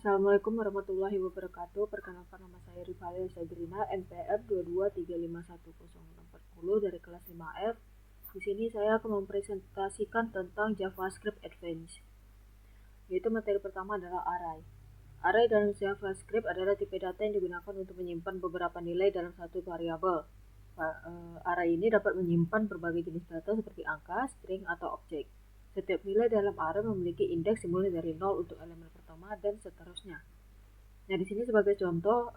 Assalamualaikum warahmatullahi wabarakatuh. Perkenalkan nama saya Rifalia Sabrina, NPM 223510640 dari kelas 5F. Di sini saya akan mempresentasikan tentang JavaScript Advanced. Yaitu materi pertama adalah array. Array dalam JavaScript adalah tipe data yang digunakan untuk menyimpan beberapa nilai dalam satu variabel. Array ini dapat menyimpan berbagai jenis data seperti angka, string, atau objek. Setiap nilai dalam array memiliki indeks dimulai dari 0 untuk elemen pertama dan seterusnya. Nah, di sini sebagai contoh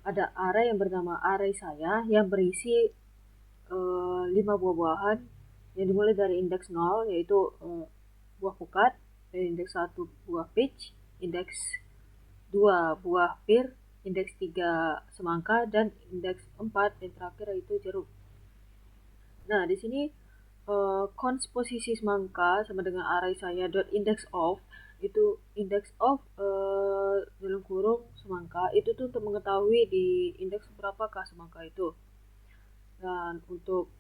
ada array yang bernama array saya yang berisi 5 buah-buahan yang dimulai dari indeks 0 yaitu buah pukat, dan indeks 1 buah peach, indeks 2 buah pir, indeks 3 semangka, dan indeks 4 yang terakhir yaitu jeruk. Nah, di sini cons posisi semangka sama dengan array saya dot index of itu index of dalam kurung semangka itu tuh untuk mengetahui di indeks berapakah semangka itu. Dan untuk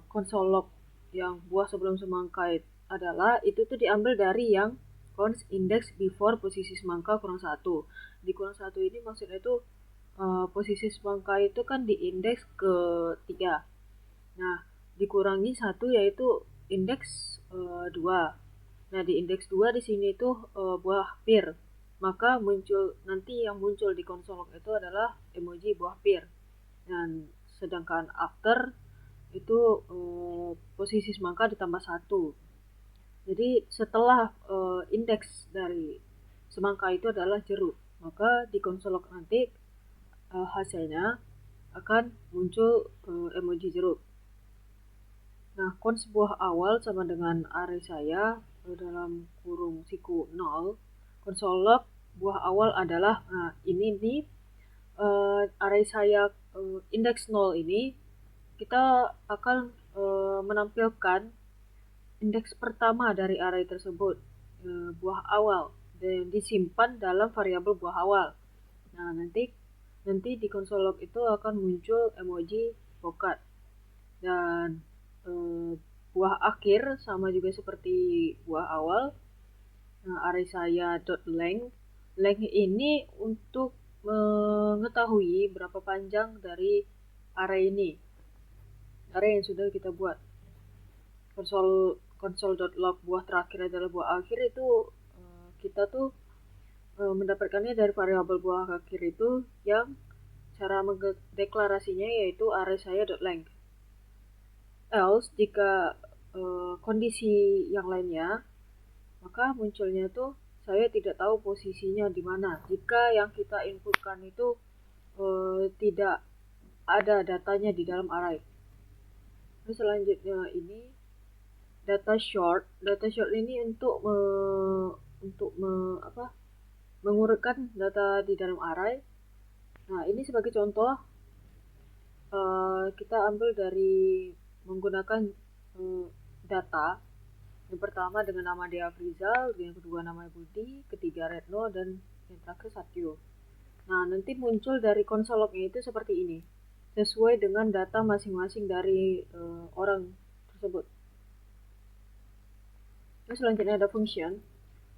console log yang buah sebelum semangka adalah itu tuh diambil dari yang cons index before posisi semangka kurang 1. Di kurang 1 ini maksudnya itu posisi semangka itu kan di indeks ke 3. Nah, dikurangi 1 yaitu indeks 2. Nah, di indeks 2 di sini itu buah pir. Maka nanti yang muncul di konsol log itu adalah emoji buah pir. Dan sedangkan after itu posisi semangka ditambah 1. Jadi setelah indeks dari semangka itu adalah jeruk, maka di konsol log nanti hasilnya akan muncul emoji jeruk. Nah, cons buah awal sama dengan array saya dalam kurung siku 0. Console log buah awal adalah ini nih array saya indeks 0 ini kita akan menampilkan indeks pertama dari array tersebut, buah awal, dan disimpan dalam variabel buah awal. Nah, nanti di konsol log itu akan muncul emoji pokat. Dan buah akhir sama juga seperti buah awal. Nah, array saya .length. Length ini untuk mengetahui berapa panjang dari array ini. Array yang sudah kita buat. Console.log buah terakhir adalah buah akhir itu kita tuh mendapatkannya dari variabel buah akhir itu yang cara mendeklarasinya yaitu array saya .length. Else jika kondisi yang lainnya, maka munculnya tuh saya tidak tahu posisinya di mana jika yang kita inputkan itu tidak ada datanya di dalam array. Terus selanjutnya ini data short ini untuk mengurutkan data di dalam array. Nah, ini sebagai contoh kita ambil dari menggunakan data yang pertama dengan nama Deafrizal, yang kedua nama Budi, ketiga Retno, dan yang terakhir Satyo. Nah, nanti muncul dari konsol lognya itu seperti ini, sesuai dengan data masing-masing dari orang tersebut. Terus selanjutnya ada function.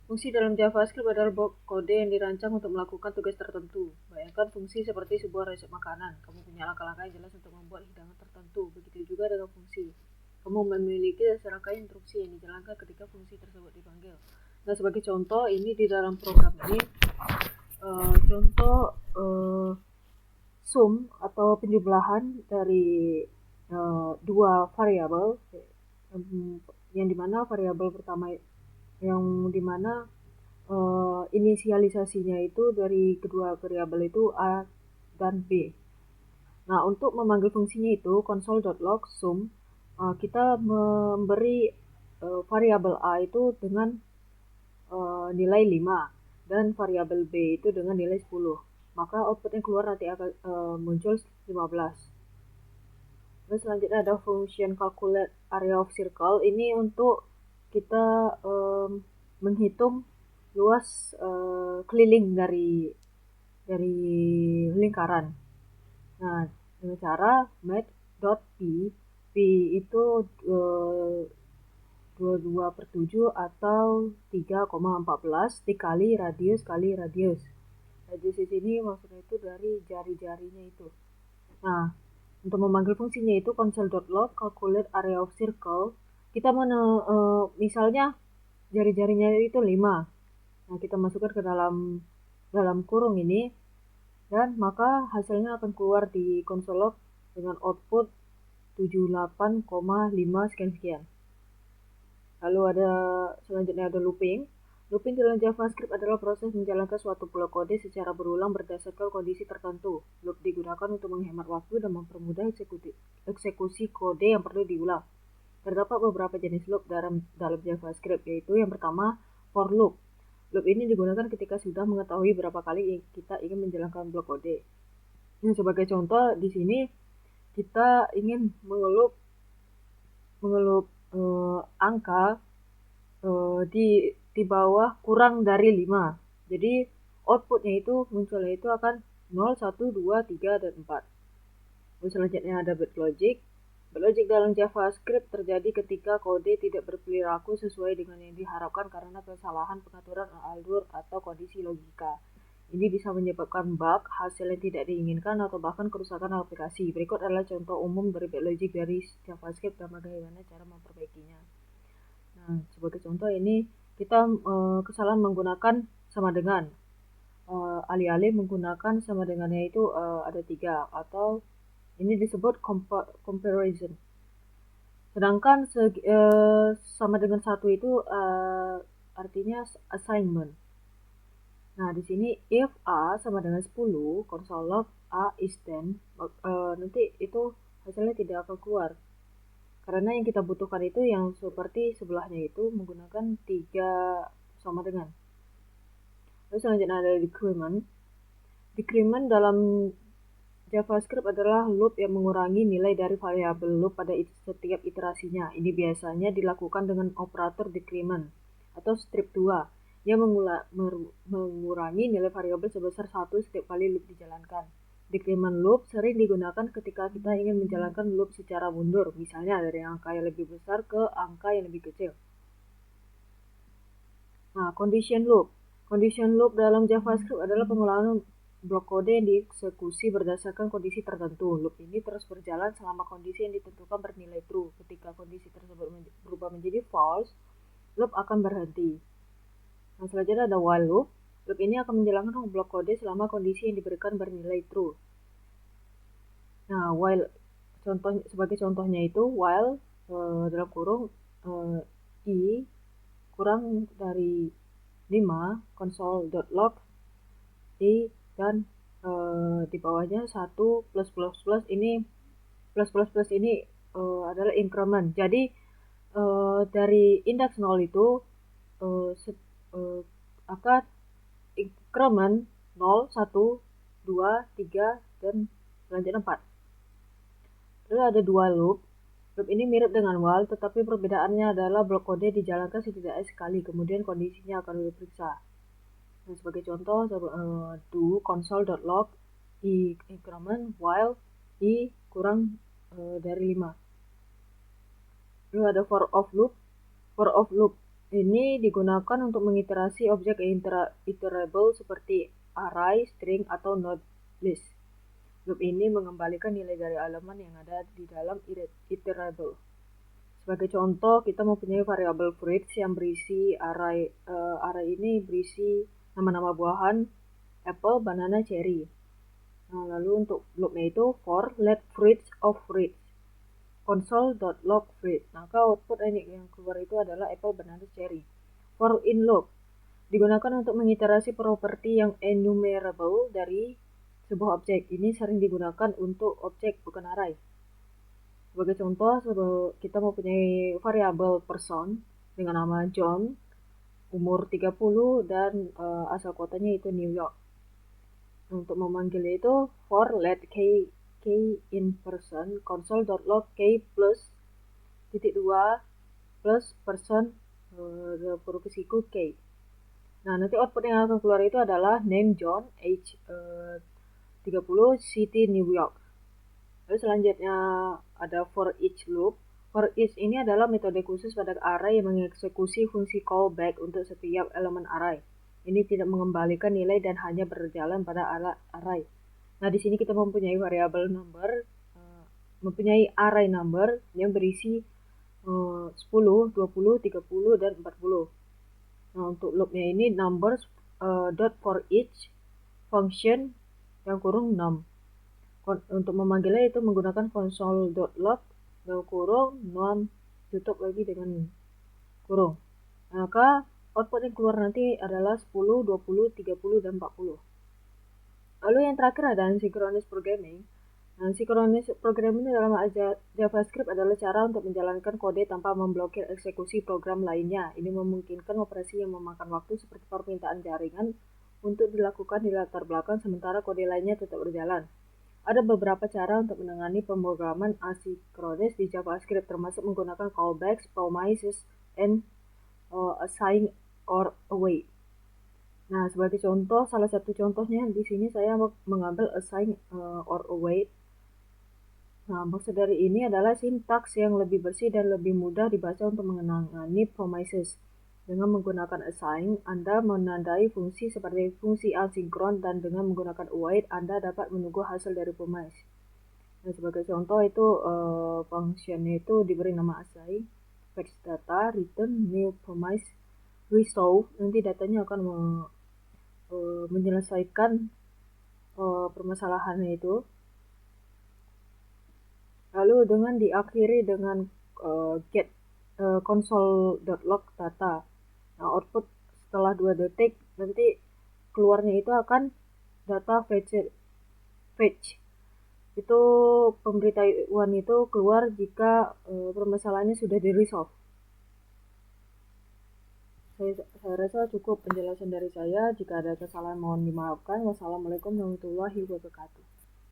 Fungsi dalam JavaScript adalah blok kode yang dirancang untuk melakukan tugas tertentu. Bayangkan fungsi seperti sebuah resep makanan. Kamu punya langkah-langkah yang jelas untuk membuat hidangan tertentu. Begitu juga dengan fungsi. Kamu memiliki serangkaian instruksi yang dijalankan ketika fungsi tersebut dipanggil. Nah, sebagai contoh, ini di dalam program ini contoh sum atau penjumlahan dari dua variabel, yang dimana variabel pertama yang dimana inisialisasinya itu dari kedua variabel itu A dan B. Nah, untuk memanggil fungsinya itu console.log sum, kita memberi variabel A itu dengan nilai 5 dan variabel B itu dengan nilai 10. Maka output yang keluar nanti akan muncul 15. Terus selanjutnya ada function calculate area of circle. Ini untuk kita menghitung luas keliling dari lingkaran. Nah, dengan cara math.p. P itu 22/7 atau 3,14 dikali radius kali radius. Radius di sini maksudnya itu dari jari-jarinya itu. Nah, untuk memanggil fungsinya itu console.log calculate area of circle. Kita misalnya jari-jarinya itu 5. Nah, kita masukkan ke dalam kurung ini, dan maka hasilnya akan keluar di console log dengan output 78,5 sekian-sekian. Lalu selanjutnya ada looping. Looping dalam JavaScript adalah proses menjalankan suatu blok kode secara berulang berdasarkan kondisi tertentu. Loop digunakan untuk menghemat waktu dan mempermudah eksekusi kode yang perlu diulang. Terdapat beberapa jenis loop dalam JavaScript, yaitu yang pertama, for loop. Loop ini digunakan ketika sudah mengetahui berapa kali kita ingin menjalankan blok kode. Nah, sebagai contoh di sini kita ingin mengelup angka di bawah kurang dari 5. Jadi outputnya itu munculnya itu akan 0, 1, 2, 3, dan 4. Terus selanjutnya ada bad logic. Bad logic dalam JavaScript terjadi ketika kode tidak berperilaku sesuai dengan yang diharapkan karena kesalahan pengaturan alur atau kondisi logika. Ini bisa menyebabkan bug, hasil yang tidak diinginkan, atau bahkan kerusakan aplikasi. Berikut adalah contoh umum dari bad logic dari JavaScript dan bagaimana cara memperbaikinya. Nah, sebagai contoh ini kita kesalahan menggunakan sama dengan. Alih-alih menggunakan sama dengannya itu ada 3, atau ini disebut comparison. Sedangkan sama dengan 1 itu artinya assignment. Nah, di sini if A sama dengan 10, console log A is 10, nanti itu hasilnya tidak akan keluar. Karena yang kita butuhkan itu yang seperti sebelahnya itu menggunakan 3 sama dengan. Lalu selanjutnya ada decrement. Decrement dalam JavaScript adalah loop yang mengurangi nilai dari variabel loop pada setiap iterasinya. Ini biasanya dilakukan dengan operator decrement atau strip 2 yang mengurangi nilai variabel sebesar 1 setiap kali loop dijalankan. Decrement loop sering digunakan ketika kita ingin menjalankan loop secara mundur, misalnya dari angka yang lebih besar ke angka yang lebih kecil. Nah, condition loop. Condition loop dalam JavaScript adalah pengulahan blok kode yang dieksekusi berdasarkan kondisi tertentu. Loop ini terus berjalan selama kondisi yang ditentukan bernilai true. Ketika kondisi tersebut berubah menjadi false, loop akan berhenti. Nah, selanjutnya ada while loop. Loop ini akan menjalankan blok kode selama kondisi yang diberikan bernilai true. Nah, while sebagai contohnya itu while dalam kurung i kurang dari 5 console.log i dan di bawahnya 1 plus ini adalah increment. Jadi dari indeks 0 itu akan increment 0, 1, 2, 3, dan selanjutnya 4. Lalu ada dual loop. Loop ini mirip dengan while, tetapi perbedaannya adalah blok kode dijalankan setidaknya sekali, kemudian kondisinya akan diperiksa. Nah, sebagai contoh, do console.log i increment while i kurang dari 5. Lalu ada for of loop. For of loop ini digunakan untuk mengiterasi objek iterable seperti array, string, atau node list. Loop ini mengembalikan nilai dari elemen yang ada di dalam iterable. Sebagai contoh, kita mempunyai variabel fruits yang berisi array ini berisi nama-nama buahan apple, banana, cherry. Nah, lalu untuk loopnya itu for let fruits of fruits console.log fruit. Maka output yang keluar itu adalah apple, banana, cherry. For in loop digunakan untuk mengiterasi properti yang enumerable dari sebuah objek. Ini sering digunakan untuk objek bukan array. Sebagai contoh, kita mempunyai variabel person dengan nama John, umur 30, dan asal kotanya itu New York. Untuk memanggilnya itu for let k in person console.log k plus (2) plus person huruf siku k. Nah, nanti output yang akan keluar itu adalah name John, age 30, city New York. Lalu selanjutnya ada for each loop. For each ini adalah metode khusus pada array yang mengeksekusi fungsi callback untuk setiap elemen array. Ini tidak mengembalikan nilai dan hanya berjalan pada array. Nah, di sini kita mempunyai variabel number, mempunyai array number yang berisi 10, 20, 30, dan 40. Nah, untuk loopnya ini numbers dot for each function yang kurung num. Untuk memanggilnya itu menggunakan console.log yang kurung num tutup lagi dengan kurung. Maka output yang keluar nanti adalah 10, 20, 30, dan 40. Lalu yang terakhir ada asynchronous programming. Asynchronous programming dalam JavaScript adalah cara untuk menjalankan kode tanpa memblokir eksekusi program lainnya. Ini memungkinkan operasi yang memakan waktu seperti permintaan jaringan untuk dilakukan di latar belakang sementara kode lainnya tetap berjalan. Ada beberapa cara untuk menangani pemrograman asinkronis di JavaScript, termasuk menggunakan callbacks, promises, and assign or await. Nah, sebagai contoh, salah satu contohnya di sini saya mengambil assign or await. Nah, maksud dari ini adalah sintaks yang lebih bersih dan lebih mudah dibaca untuk mengenali promises. Dengan menggunakan assign, Anda menandai fungsi seperti fungsi asinkron, dan dengan menggunakan await, Anda dapat menunggu hasil dari promise. Nah, sebagai contoh itu functionnya itu diberi nama assign, fetch data, return new promise, resolve. Nanti datanya akan menyelesaikan permasalahannya itu. Lalu dengan diakhiri dengan get console.log data. Nah, output setelah 2 detik nanti keluarnya itu akan data fetch. Itu pemberitahuan itu keluar jika permasalahannya sudah di-resolve. Saya rasa cukup penjelasan dari saya. Jika ada kesalahan mohon dimaafkan. Wassalamualaikum warahmatullahi wabarakatuh.